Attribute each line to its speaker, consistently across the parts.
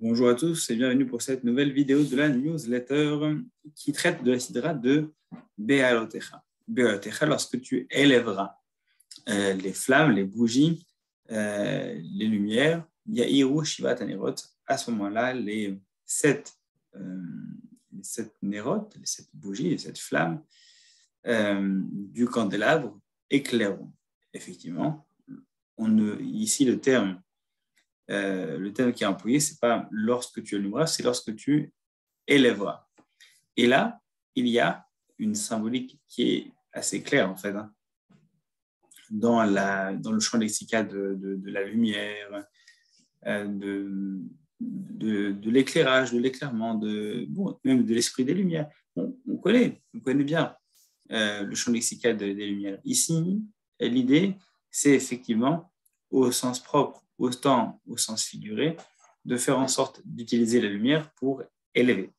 Speaker 1: Bonjour à tous et bienvenue pour cette nouvelle vidéo de la newsletter qui traite de la sidra de Be'alotecha. Be'alotecha, lorsque tu élèveras les flammes, les bougies, les lumières, Ya'iru Shivat Anerot, à ce moment-là, les sept nérot, les sept bougies, les sept flammes du candélabre éclaireront. Effectivement, ici le terme qui est employé, ce n'est pas lorsque tu allumeras, c'est lorsque tu élèveras. Et là, il y a une symbolique qui est assez claire, en fait, dans le champ lexical de la lumière, de l'éclairage, de l'éclairement, même de l'esprit des lumières. On connaît bien le champ lexical des lumières. Ici, l'idée, c'est effectivement, au sens propre, autant au sens figuré, de faire en sorte d'utiliser la lumière pour élever.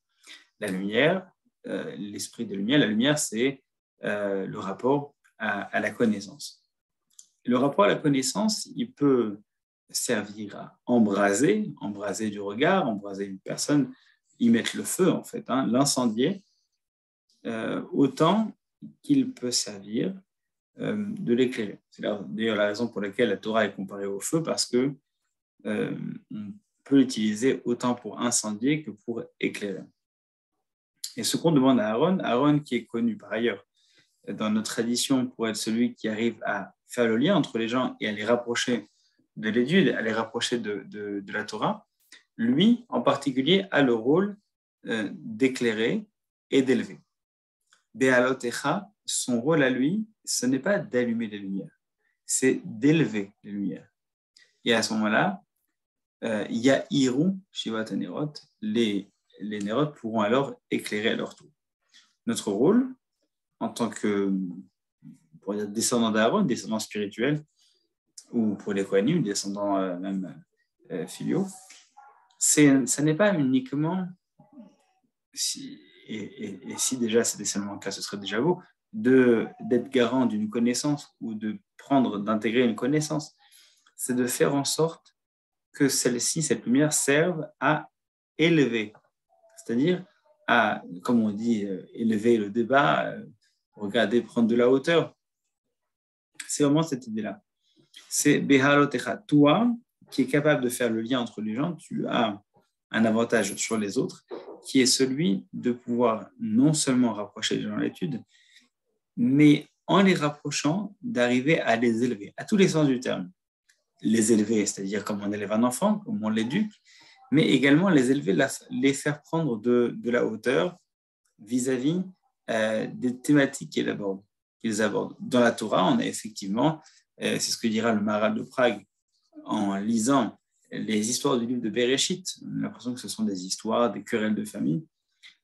Speaker 1: La lumière, l'esprit de lumière, la lumière, c'est le rapport à la connaissance. Le rapport à la connaissance, il peut servir à embraser du regard, embraser une personne, y mettre le feu, en fait, l'incendier, autant qu'il peut servir de l'éclairer. C'est d'ailleurs la raison pour laquelle la Torah est comparée au feu, parce que on peut l'utiliser autant pour incendier que pour éclairer. Et ce qu'on demande à Aaron qui est connu par ailleurs dans notre tradition pour être celui qui arrive à faire le lien entre les gens et à les rapprocher de l'étude, à les rapprocher de la Torah, lui en particulier a le rôle d'éclairer et d'élever. Be'alotecha, son rôle à lui, ce n'est pas d'allumer les lumières, c'est d'élever les lumières. Et à ce moment-là, Ya'iru Shivat Anerot, les Nerot pourront alors éclairer à leur tour. Notre rôle, en tant que pour dire descendant d'Aaron, descendant spirituel, ou pour les Kohanim, descendants même filiaux, ça n'est pas uniquement, et si déjà c'était seulement le cas, ce serait déjà beau, d'être garant d'une connaissance ou d'intégrer une connaissance, c'est de faire en sorte que cette lumière serve à élever, c'est-à-dire à, comme on dit, élever le débat, regarder, prendre de la hauteur. C'est vraiment cette idée-là. C'est Behalotecha. Toi, qui es capable de faire le lien entre les gens, tu as un avantage sur les autres, qui est celui de pouvoir non seulement rapprocher les gens de l'étude, mais en les rapprochant, d'arriver à les élever, à tous les sens du terme. Les élever, c'est-à-dire comme on élève un enfant, comme on l'éduque, mais également les élever, les faire prendre de la hauteur vis-à-vis des thématiques qu'ils abordent. Dans la Torah, on a effectivement, c'est ce que dira le Maharal de Prague en lisant les histoires du livre de Bereshit. On a l'impression que ce sont des histoires, des querelles de famille,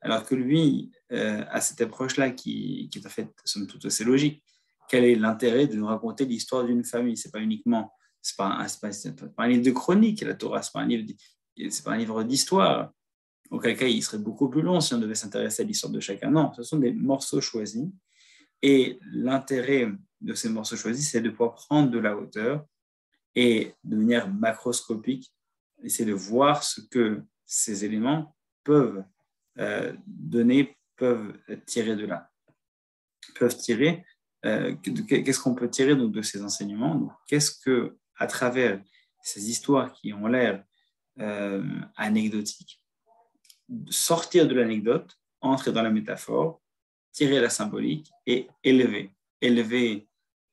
Speaker 1: alors que lui a cette approche-là qui est en fait, somme toute, assez logique. Quel est l'intérêt de nous raconter l'histoire d'une famille? C'est pas uniquement, c'est pas un livre de chronique, la Torah, c'est pas un livre d'histoire. Auquel cas, il serait beaucoup plus long si on devait s'intéresser à l'histoire de chacun. Non, ce sont des morceaux choisis. Et l'intérêt de ces morceaux choisis, c'est de pouvoir prendre de la hauteur et de manière macroscopique, essayer de voir ce que ces éléments peuvent donner, peuvent tirer de là. Qu'est-ce qu'on peut tirer donc, de ces enseignements? Donc, qu'est-ce que, à travers ces histoires qui ont l'air anecdotiques, sortir de l'anecdote, entrer dans la métaphore, tirer la symbolique et élever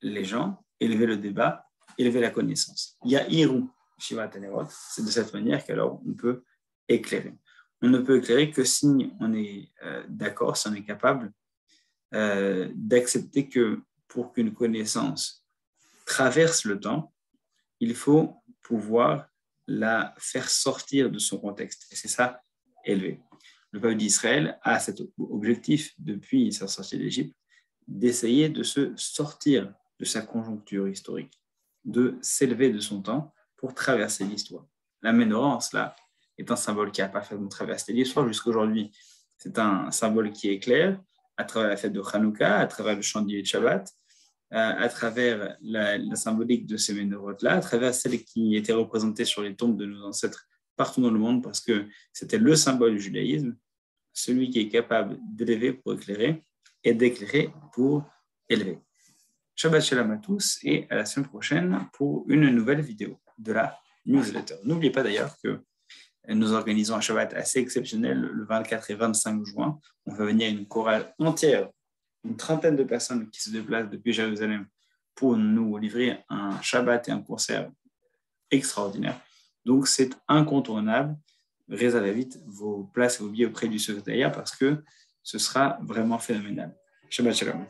Speaker 1: les gens, élever le débat, élever la connaissance. Ya'iru Shivat Anerot, c'est de cette manière qu'alors on peut éclairer. On ne peut éclairer que si on est d'accord, si on est capable d'accepter que pour qu'une connaissance traverse le temps, il faut pouvoir la faire sortir de son contexte. Et c'est ça, élevé. Le peuple d'Israël a cet objectif, depuis sa sortie d'Égypte, d'essayer de se sortir de sa conjoncture historique, de s'élever de son temps pour traverser l'histoire. La menorah, en cela, est un symbole qui n'a pas fait de traverser l'histoire jusqu'à aujourd'hui. C'est un symbole qui éclaire à travers la fête de Hanouka, à travers le chandelier de Shabbat, à travers la symbolique de ces menorot-là, à travers celles qui étaient représentées sur les tombes de nos ancêtres partout dans le monde parce que c'était le symbole du judaïsme, celui qui est capable d'élever pour éclairer et d'éclairer pour élever. Shabbat Shalom à tous et à la semaine prochaine pour une nouvelle vidéo de la newsletter. N'oubliez pas d'ailleurs que nous organisons un Shabbat assez exceptionnel le 24 et 25 juin. On va venir une chorale entière, une trentaine de personnes qui se déplacent depuis Jérusalem pour nous livrer un Shabbat et un concert extraordinaire. Donc, c'est incontournable. Réservez vite vos places et vos billets auprès du secrétariat parce que ce sera vraiment phénoménal. Shabbat Shalom.